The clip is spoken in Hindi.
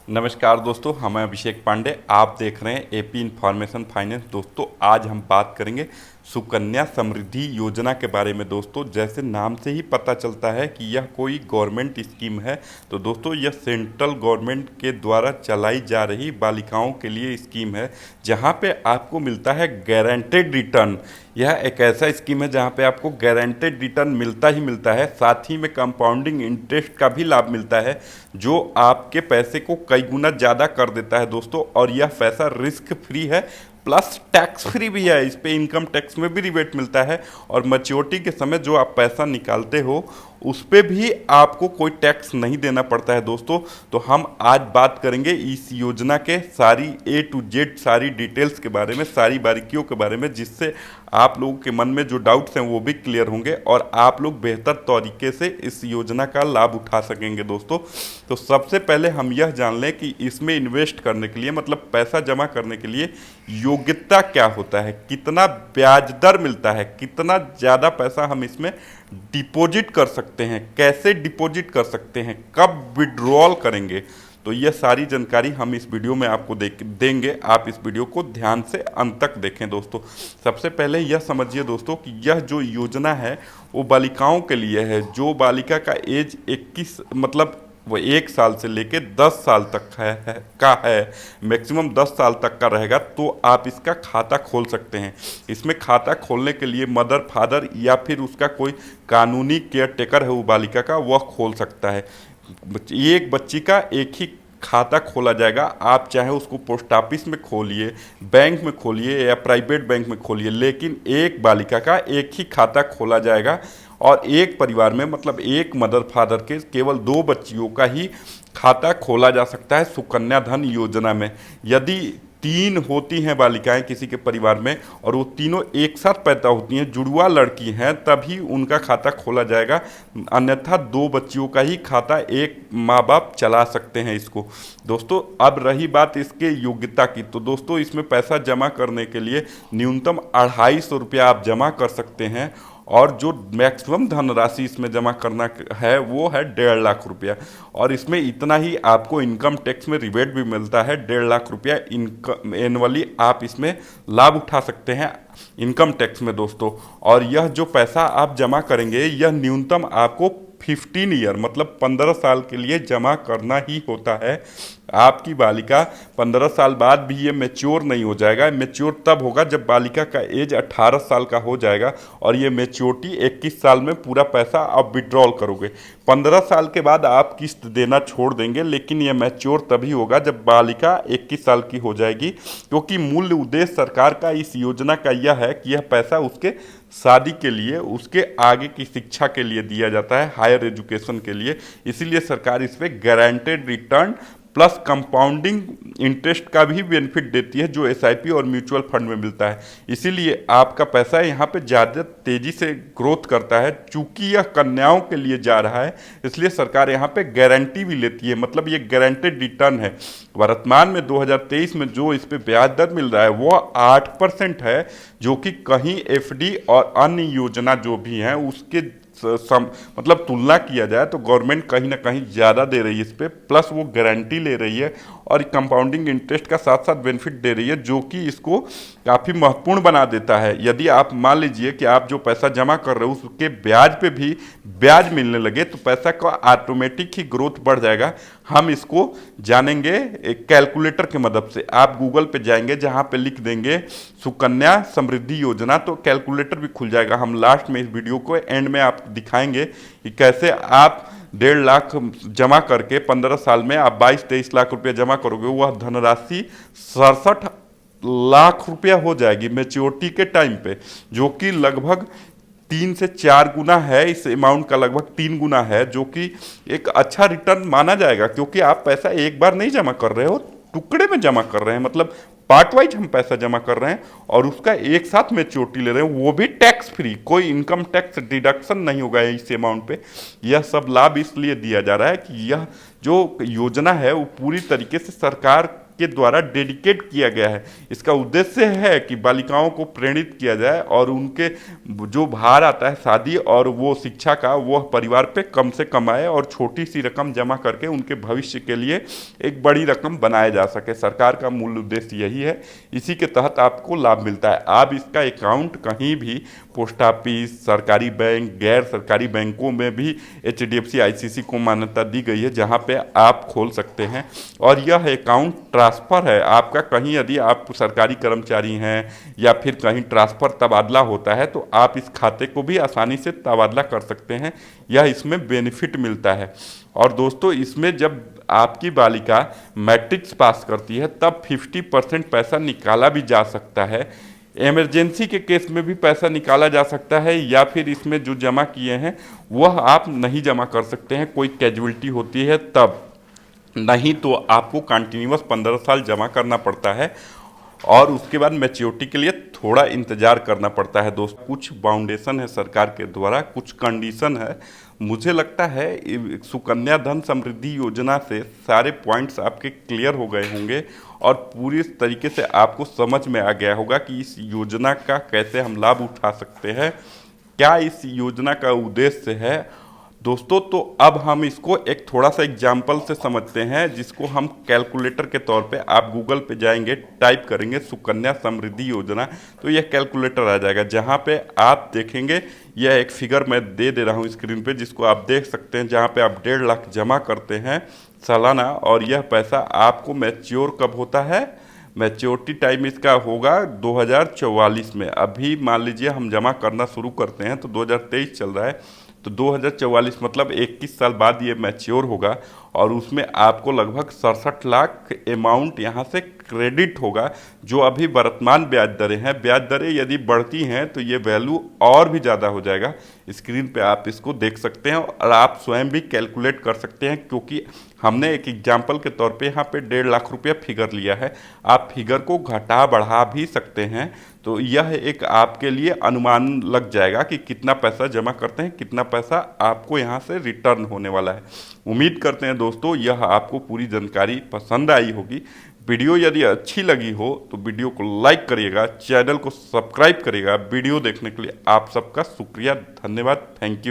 नमस्कार दोस्तों, हम अभिषेक पांडे। आप देख रहे हैं एपी इंफॉर्मेशन फाइनेंस। दोस्तों, आज हम बात करेंगे सुकन्या समृद्धि योजना के बारे में। दोस्तों, जैसे नाम से ही पता चलता है कि यह कोई गवर्नमेंट स्कीम है। तो दोस्तों, यह सेंट्रल गवर्नमेंट के द्वारा चलाई जा रही बालिकाओं के लिए स्कीम है, जहां पे आपको मिलता है गारंटेड रिटर्न। यह एक ऐसा स्कीम है जहां पे आपको गारंटेड रिटर्न मिलता ही मिलता है, साथ ही में कंपाउंडिंग इंटरेस्ट का भी लाभ मिलता है, जो आपके पैसे को कई गुना ज़्यादा कर देता है दोस्तों। और यह पैसा रिस्क फ्री है, प्लस टैक्स फ्री भी है। इस पे इनकम टैक्स में भी रिबेट मिलता है, और मैच्योरिटी के समय जो आप पैसा निकालते हो उस पे भी आपको कोई टैक्स नहीं देना पड़ता है दोस्तों। तो हम आज बात करेंगे इस योजना के सारी A to Z सारी डिटेल्स के बारे में, सारी बारीकियों के बारे में, जिससे आप लोगों के मन में जो डाउट्स हैं वो भी क्लियर होंगे और आप लोग बेहतर तरीके से इस योजना का लाभ उठा सकेंगे दोस्तों। तो सबसे पहले हम यह जान लें कि इसमें इन्वेस्ट करने के लिए, मतलब पैसा जमा करने के लिए योग्यता क्या होता है, कितना ब्याज दर मिलता है, कितना ज़्यादा पैसा हम इसमें डिपॉजिट कर सकते हैं, कैसे डिपॉजिट कर सकते हैं, कब विड्रॉल करेंगे। तो यह सारी जानकारी हम इस वीडियो में आपको देंगे। आप इस वीडियो को ध्यान से अंत तक देखें दोस्तों। सबसे पहले यह समझिए दोस्तों कि यह जो योजना है वो बालिकाओं के लिए है। जो बालिका का एज 21, मतलब वो 1 साल से लेके 10 साल तक है, मैक्सिमम 10 साल तक का रहेगा, तो आप इसका खाता खोल सकते हैं। इसमें खाता खोलने के लिए मदर, फादर या फिर उसका कोई कानूनी केयर टेकर है वो बालिका का, वह खोल सकता है। एक बच्ची का एक ही खाता खोला जाएगा। आप चाहे उसको पोस्ट ऑफिस में खोलिए, बैंक में खोलिए या प्राइवेट बैंक में खोलिए, लेकिन एक बालिका का एक ही खाता खोला जाएगा। और एक परिवार में, मतलब एक मदर फादर के केवल 2 बच्चियों का ही खाता खोला जा सकता है सुकन्या धन योजना में। यदि 3 होती हैं बालिकाएं किसी के परिवार में और वो तीनों एक साथ पैदा होती हैं, जुड़वा लड़की हैं, तभी उनका खाता खोला जाएगा। अन्यथा 2 बच्चियों का ही खाता एक माँ बाप चला सकते हैं इसको। दोस्तों, अब रही बात इसके योग्यता की, तो दोस्तों इसमें पैसा जमा करने के लिए न्यूनतम 250 रुपया आप जमा कर सकते हैं, और जो मैक्सिमम धनराशि इसमें जमा करना है वो है 1.5 लाख रुपया। और इसमें इतना ही आपको इनकम टैक्स में रिबेट भी मिलता है। 1.5 लाख रुपया इनकम एनुअली आप इसमें लाभ उठा सकते हैं इनकम टैक्स में दोस्तों। और यह जो पैसा आप जमा करेंगे, यह न्यूनतम आपको 15 ईयर, मतलब 15 साल के लिए जमा करना ही होता है। आपकी बालिका 15 साल बाद भी ये मैच्योर नहीं हो जाएगा। मैच्योर तब होगा जब बालिका का एज 18 साल का हो जाएगा, और ये मैच्योरिटी 21 साल में पूरा पैसा आप विड्रॉल करोगे। 15 साल के बाद आप किस्त देना छोड़ देंगे, लेकिन ये मैच्योर तभी होगा जब बालिका 21 साल की हो जाएगी, क्योंकि मूल उद्देश्य सरकार का इस योजना का यह है कि यह पैसा उसके शादी के लिए, उसके आगे की शिक्षा के लिए दिया जाता है, हायर एजुकेशन के लिए। इसीलिए सरकार इस पर guaranteed return plus compounding interest का भी बेनिफिट देती है, जो एसआईपी और म्यूचुअल फंड में मिलता है। इसीलिए आपका पैसा यहाँ पे ज़्यादा तेज़ी से ग्रोथ करता है। चूंकि यह कन्याओं के लिए जा रहा है, इसलिए सरकार यहाँ पे गारंटी भी लेती है, मतलब ये गारंटेड रिटर्न है। वर्तमान में 2023 में जो इस पे ब्याज दर मिल रहा है वो 8% है, जो कि कहीं एफडी और अन्य योजना जो भी हैं उसके मतलब तुलना किया जाए तो गवर्नमेंट कहीं ना कहीं ज़्यादा दे रही है इस पर, प्लस वो गारंटी ले रही है और कंपाउंडिंग इंटरेस्ट का साथ साथ बेनिफिट दे रही है, जो कि इसको काफ़ी महत्वपूर्ण बना देता है। यदि आप मान लीजिए कि आप जो पैसा जमा कर रहे हो उसके ब्याज पे भी ब्याज मिलने लगे, तो पैसा का ऑटोमेटिक ही ग्रोथ बढ़ जाएगा। हम इसको जानेंगे एक कैलकुलेटर की मदद से। आप गूगल पे जाएंगे, जहाँ पे लिख देंगे सुकन्या समृद्धि योजना, तो कैलकुलेटर भी खुल जाएगा। हम लास्ट में इस वीडियो को एंड में आप दिखाएंगे कि कैसे आप 1.5 लाख जमा करके 15 साल में आप 22-23 लाख रुपया जमा करोगे, वह धनराशि 67 लाख रुपया हो जाएगी मैच्योरिटी के टाइम पे, जो कि लगभग 3 से 4 गुना है। इस अमाउंट का लगभग 3 गुना है, जो कि एक अच्छा रिटर्न माना जाएगा, क्योंकि आप पैसा एक बार नहीं जमा कर रहे हो, टुकड़े में जमा कर रहे हैं, मतलब पार्ट वाइज हम पैसा जमा कर रहे हैं और उसका एक साथ मैच्योरिटी ले रहे हैं, वो भी टैक्स फ्री। कोई इनकम टैक्स डिडक्शन नहीं होगा इस अमाउंट पे। यह सब लाभ इसलिए दिया जा रहा है कि यह जो योजना है वो पूरी तरीके से सरकार के द्वारा डेडिकेट किया गया है। इसका उद्देश्य है कि बालिकाओं को प्रेरित किया जाए और उनके जो भार आता है शादी और वो शिक्षा का, वह परिवार पे कम से कम आए और छोटी सी रकम जमा करके उनके भविष्य के लिए एक बड़ी रकम बनाया जा सके। सरकार का मूल उद्देश्य यही है। इसी के तहत आपको लाभ मिलता है। आप इसका अकाउंट कहीं भी पोस्ट ऑफिस, सरकारी बैंक, गैर सरकारी बैंकों में भी HDFC ICICI को मान्यता दी गई है जहां पे आप खोल सकते हैं। और यह अकाउंट ट्रांसफ़र है आपका। कहीं यदि आप सरकारी कर्मचारी हैं या फिर कहीं ट्रांसफ़र तबादला होता है तो आप इस खाते को भी आसानी से तबादला कर सकते हैं। यह इसमें बेनिफिट मिलता है। और दोस्तों, इसमें जब आपकी बालिका मैट्रिक्स पास करती है तब 50% पैसा निकाला भी जा सकता है। इमरजेंसी के केस में भी पैसा निकाला जा सकता है, या फिर इसमें जो जमा किए हैं वह आप नहीं जमा कर सकते हैं, कोई कैजुअलिटी होती है तब। नहीं तो आपको कंटिन्यूअस 15 साल जमा करना पड़ता है और उसके बाद मैच्योरिटी के लिए थोड़ा इंतज़ार करना पड़ता है। दोस्त, कुछ बाउंडेशन है सरकार के द्वारा, कुछ कंडीशन है। मुझे लगता है सुकन्या धन समृद्धि योजना से सारे पॉइंट्स आपके क्लियर हो गए होंगे और पूरी तरीके से आपको समझ में आ गया होगा कि इस योजना का कैसे हम लाभ उठा सकते हैं, क्या इस योजना का उद्देश्य है। दोस्तों, तो अब हम इसको एक थोड़ा सा एग्जाम्पल से समझते हैं, जिसको हम कैलकुलेटर के तौर पे, आप गूगल पे जाएंगे, टाइप करेंगे सुकन्या समृद्धि योजना, तो यह कैलकुलेटर आ जाएगा जहां पे आप देखेंगे यह एक फिगर मैं दे रहा हूं स्क्रीन पे, जिसको आप देख सकते हैं, जहां पे आप 1.5 लाख जमा करते हैं सालाना और यह पैसा आपको मैच्योर कब होता है, मैच्योरिटी टाइम इसका होगा 2044 में। अभी मान लीजिए हम जमा करना शुरू करते हैं तो 2023 चल रहा है, तो 2044 मतलब 21 साल बाद ये मैच्योर होगा और उसमें आपको लगभग 67 लाख अमाउंट यहाँ से क्रेडिट होगा। जो अभी वर्तमान ब्याज दरें हैं, ब्याज दरें यदि बढ़ती हैं तो ये वैल्यू और भी ज़्यादा हो जाएगा। स्क्रीन पे आप इसको देख सकते हैं और आप स्वयं भी कैलकुलेट कर सकते हैं, क्योंकि हमने एक एग्जाम्पल के तौर पे यहाँ पे 1.5 लाख रुपया फिगर लिया है। आप फिगर को घटा बढ़ा भी सकते हैं, तो यह एक आपके लिए अनुमान लग जाएगा कि कितना पैसा जमा करते हैं, कितना पैसा आपको यहाँ से रिटर्न होने वाला है। उम्मीद करते हैं दोस्तों यह आपको पूरी जानकारी पसंद आई होगी। वीडियो यदि अच्छी लगी हो तो वीडियो को लाइक करिएगा, चैनल को सब्सक्राइब करिएगा। वीडियो देखने के लिए आप सबका शुक्रिया, धन्यवाद, थैंक यू।